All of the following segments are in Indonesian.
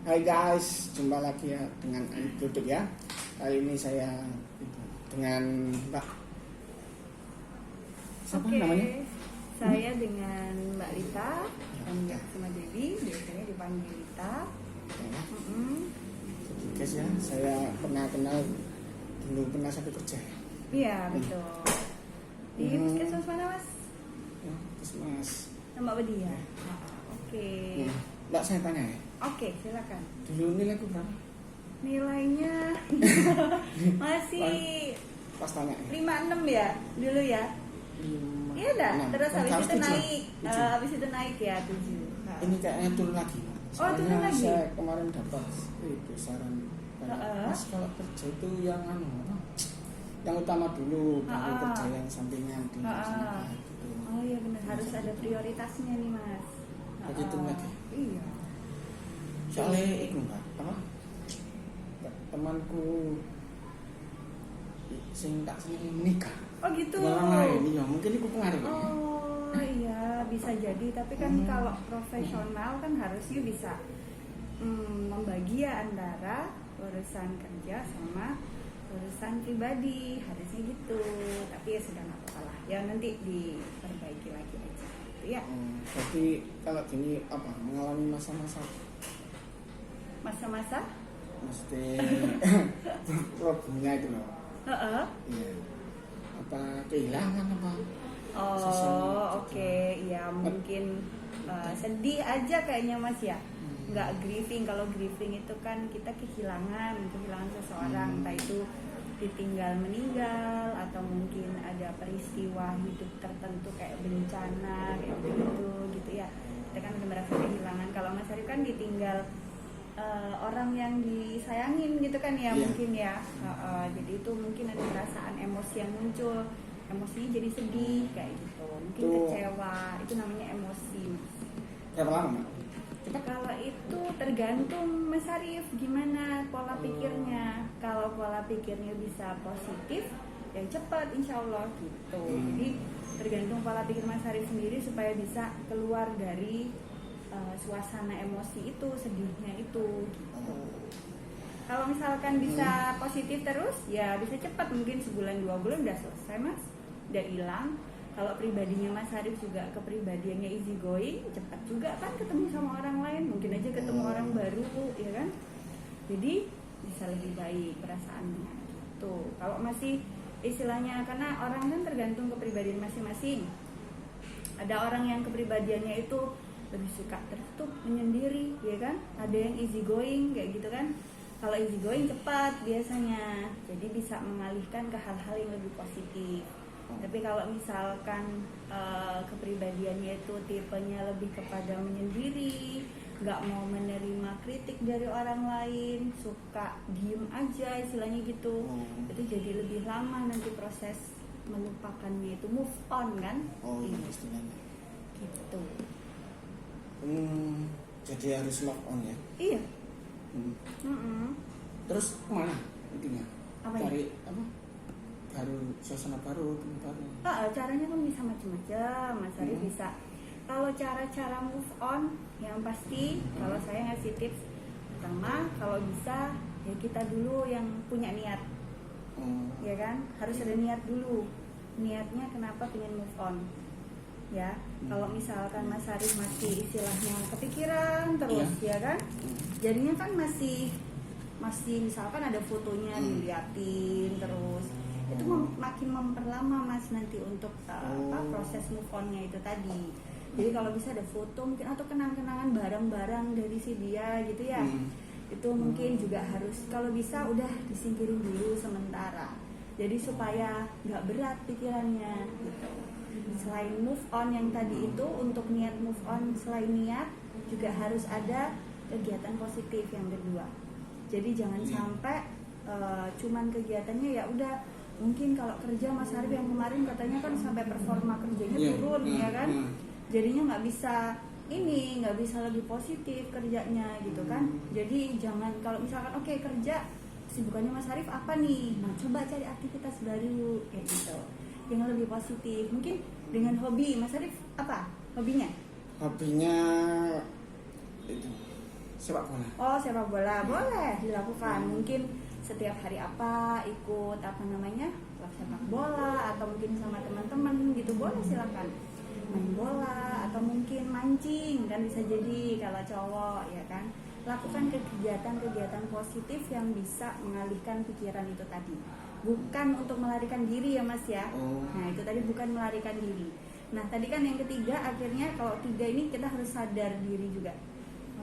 Hai guys, jumpa lagi ya dengan Duduk ya. Kali ini saya dengan Mbak. Siapa namanya? Saya dengan Mbak Lita dan sama Dewi, biasanya dipanggil Lita. Ya. Jadi guys ya, saya pernah kenal dulu pernah satu kerja. Iya betul. Di puskesmas mana mas? Ya, puskesmas. Mbak Bedi ya. Oke. Mbak saya tanya ya. Oke, silakan. Dulu nilaiku berapa? Nilainya masih Pas tanya ya. 56 ya dulu ya. Iya dah. Terus habis itu 7. naik, habis itu naik ya 7. Nah. Ini kayaknya turun lagi. Oh, turun lagi? Saya kemarin dapat itu saran. Mas kalau kerja itu yang yang utama dulu, baru kerja yang sampingan di sana gitu. Oh iya benar, harus ada prioritasnya nih mas. Begitu lagi. Iya. Soalnya itu mbak, apa? Temanku sing tak seneng nikah. Oh gitu. Malah lain, ya mungkin itu pengaruh. Oh iya bisa jadi, tapi kan kalau profesional kan harusnya bisa membagi ya antara urusan kerja sama urusan pribadi, harusnya gitu. Tapi ya sudah nggak apa-apa lah. Ya nanti diperbaiki lagi aja. Gitu ya. Jadi kalau gini apa? Mengalami masa-masa mesti problemnya itu loh. Iya. Apa kehilangan apa? Oh oke. Ya mungkin sedih aja kayaknya mas ya. Nggak grieving. Kalau grieving itu kan kita kehilangan seseorang, entah itu ditinggal meninggal atau mungkin ada peristiwa hidup tertentu kayak bencana kayak gitu ya. Kita kan udah merasa kehilangan. Kalau Mas Arif kan ditinggal orang yang disayangin gitu kan ya, mungkin ya. Jadi itu mungkin ada perasaan emosi yang muncul, emosinya jadi sedih kayak gitu, mungkin kecewa, itu namanya emosi. Berapa lama? Kalau itu tergantung Mas Arif gimana pola pikirnya. Kalau pola pikirnya bisa positif, ya cepat insya Allah gitu. Jadi tergantung pola pikir Mas Arif sendiri supaya bisa keluar dari suasana emosi itu, sedihnya itu gitu. Kalau misalkan bisa positif terus, ya bisa cepat, mungkin sebulan 2 bulan udah selesai mas, udah hilang. Kalau pribadinya Mas Arif juga kepribadiannya easy going, cepat juga kan ketemu sama orang lain, mungkin aja ketemu orang baru, ya kan? Jadi bisa lebih baik perasaannya gitu. Kalau masih istilahnya, karena orang kan tergantung kepribadian masing-masing. Ada orang yang kepribadiannya itu lebih suka tertutup, menyendiri, ya kan? Ada yang easy going kayak gitu kan? Kalau easy going cepat biasanya, jadi bisa mengalihkan ke hal-hal yang lebih positif. Tapi kalau misalkan kepribadiannya itu tipenya lebih kepada menyendiri, nggak mau menerima kritik dari orang lain, suka diem aja istilahnya gitu, itu jadi lebih lama nanti proses melupakannya itu, move on kan? Oh iya istilahnya. Gitu. Jadi harus move on ya? Iya. Terus kemana intinya? Apanya? Cari apa? Baru suasana baru, tempat baru. Caranya kan bisa macam-macam, Mas Arif bisa. Kalau cara-cara move on, yang pasti kalau saya ngasih tips pertama, kalau bisa ya kita dulu yang punya niat, ya kan? Harus ada niat dulu. Niatnya kenapa pengen move on? Ya, kalau misalkan Mas Arif masih istilahnya kepikiran terus, ya kan? Jadinya kan masih misalkan ada fotonya diliatin terus. Itu makin memperlama mas nanti untuk proses move on-nya itu tadi. Jadi kalau bisa ada foto mungkin atau kenang-kenangan barang-barang dari si dia gitu ya. Itu mungkin juga harus kalau bisa udah disingkirin dulu sementara. Jadi supaya nggak berat pikirannya gitu. Selain move on yang tadi itu, untuk niat move on selain niat juga harus ada kegiatan positif yang kedua. Jadi jangan sampai cuman kegiatannya ya udah. Mungkin kalau kerja Mas Arif yang kemarin katanya kan sampai performa kerjanya turun, ya kan? Jadinya nggak bisa lebih positif kerjanya gitu kan? Jadi jangan, kalau misalkan oke, kerja sibukannya Mas Arif apa nih? Nah coba cari aktivitas baru kayak gitu yang lebih positif. Mungkin dengan hobi Mas Arif apa hobinya? Hobinya itu sepak bola. Oh, sepak bola boleh dilakukan. Mungkin setiap hari apa ikut apa namanya klub sepak bola atau mungkin sama teman-teman gitu boleh, silakan main bola atau mungkin mancing kan bisa jadi kalau cowok ya kan. Lakukan kegiatan-kegiatan positif yang bisa mengalihkan pikiran itu tadi, bukan untuk melarikan diri ya Mas ya. Nah itu tadi bukan melarikan diri. Nah tadi kan yang ketiga, akhirnya kalau 3 ini kita harus sadar diri juga.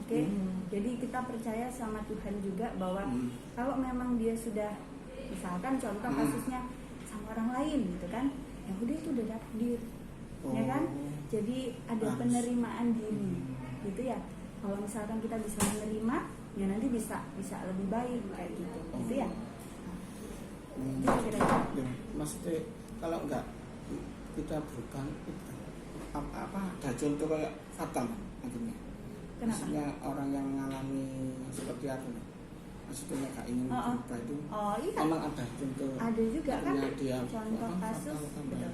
Oke, jadi kita percaya sama Tuhan juga bahwa kalau memang dia sudah, misalkan contoh kasusnya sama orang lain gitu kan, ya udah itu udah takdir, ya kan. Jadi ada penerimaan diri, gitu ya. Kalau misalkan kita bisa menerima, ya nanti bisa lebih baik kayak gitu ya. Ya, maksudnya kalau enggak kita bukan apa ada contoh kayak fatal akhirnya. Maksudnya orang yang mengalami seperti apa nih? Maksudnya nggak ingin berubah itu, iya. emang ada contoh. Ada juga kan dia contoh kasus. Betul.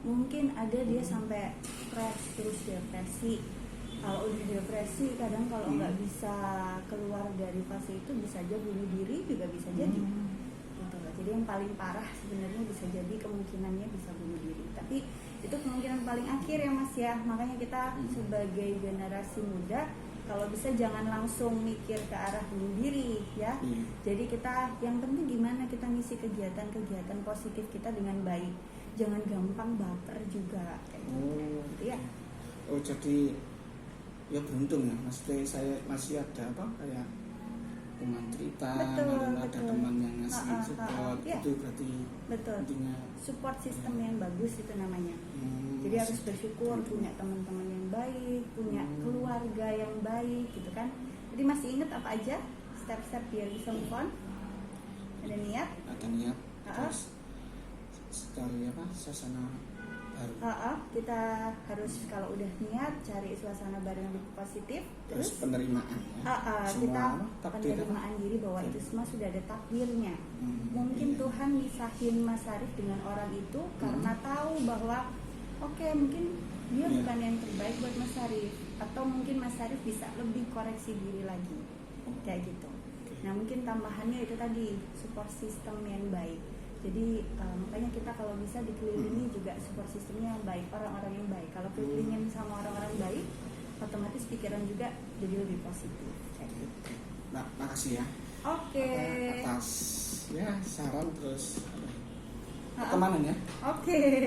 Mungkin ada dia sampai stres terus depresi. Kalau udah depresi, kadang kalau nggak bisa keluar dari fase itu bisa aja bunuh diri juga bisa jadi. Gitu. Jadi yang paling parah sebenarnya bisa jadi kemungkinannya bisa bunuh diri. Tapi itu kemungkinan paling akhir ya Mas ya. Makanya kita sebagai generasi muda kalau bisa jangan langsung mikir ke arah bunuh diri ya. Jadi kita yang penting gimana kita ngisi kegiatan-kegiatan positif kita dengan baik. Jangan gampang baper juga kayak gitu ya. Oh jadi ya beruntung ya, maksudnya saya masih ada apa kayak teman cerita, ada teman yang ngasih support, itu berarti intinya support system yang bagus itu namanya. Jadi harus bersyukur punya teman-teman yang baik, punya keluarga yang baik gitu kan. Jadi masih ingat apa aja step-step biar bisa move on? Ada niat? Ada niat. Terus cari apa suasana baru. Kita harus kalau udah niat cari suasana baru yang lebih positif. Terus penerimaan ya. Kita penerimaan diri bahwa itu semua sudah ada takdirnya. Mungkin Tuhan misahin Mas Arif dengan orang itu karena tahu bahwa mungkin dia bukan yang terbaik buat Mas Arif, atau mungkin Mas Arif bisa lebih koreksi diri lagi kayak gitu. Nah mungkin tambahannya itu tadi support system yang baik. Jadi makanya kita kalau bisa dikelilingi juga support sistemnya yang baik, orang-orang yang baik. Kalau kelilingin sama orang-orang baik, otomatis pikiran juga jadi lebih positif. Kayak gitu. Nah, makasih ya. Oke. Atas ya saran terus pertemanan ya.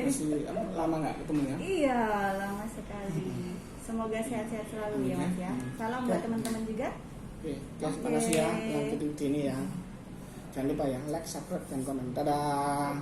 Masih lama nggak ketemu ya? Iya, lama sekali. Semoga sehat-sehat selalu ya Mas ya. Salam buat teman-teman juga. Terima kasih ya yang ini ya. Jangan lupa ya like, subscribe, dan komen. Dadah.